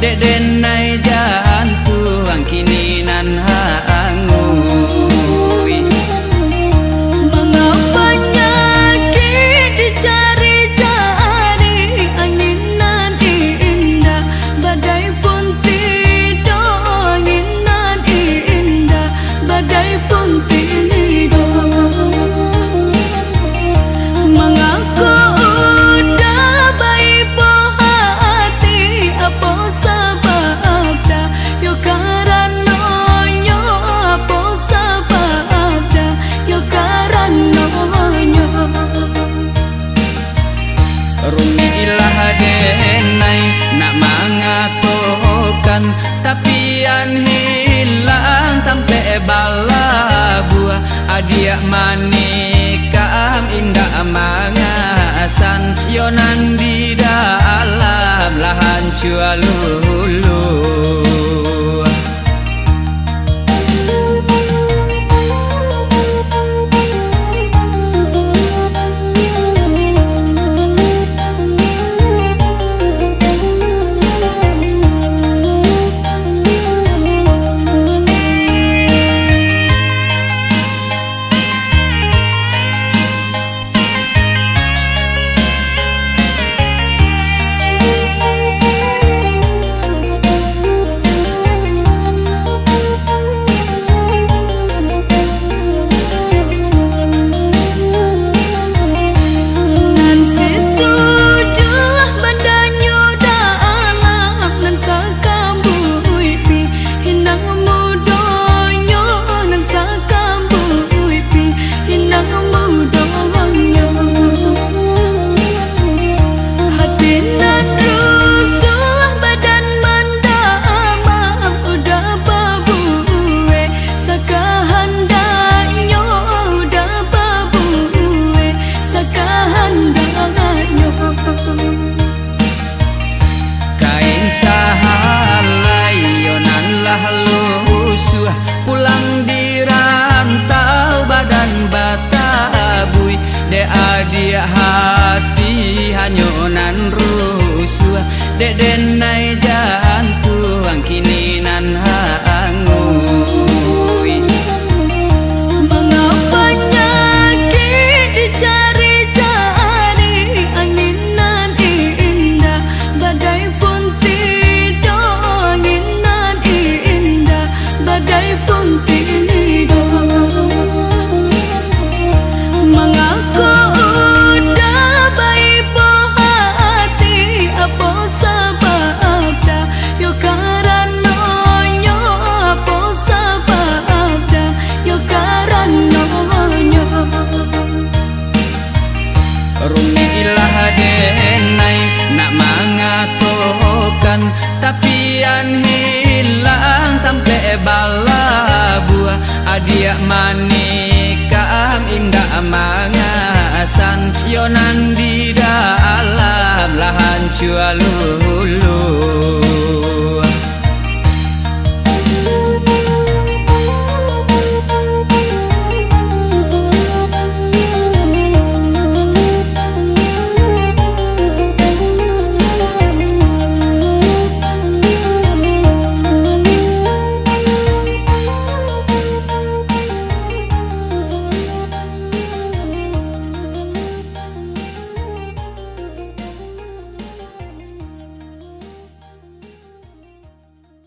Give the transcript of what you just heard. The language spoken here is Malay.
dek denai jantung kini nan hangui. Mengapanya kita dicari-cari angin nan indah, badai pun tidur, angin nan indah, badai pun tidur. Mengaku udah baik hati, apa sebab dah yo karanonyo, apa sebab dah yo karanonyo. Rumilah denai nak mengatokan, tapi an hilang tampe bala buah. Adia manikam indah mangasan, yonan di dalam lahan cualulu. Pulang di rantau badan batabui, dek adia hati hanyonan rusuh, dek denai jantung kini nan hangui. Mengapanya kita dicari-cari angin nan indah, badai pun tidur, angin nan indah, badai pun tidur. Mengaku udah baik hati, apa sebab dah yo karanonyo, apa sebab dah yo karanonyo. Rumilah denai nak mengatokan, tapi an hilang tampe bala buah. Adia manikam indah mangasan, yonan di dalam lahan cualu.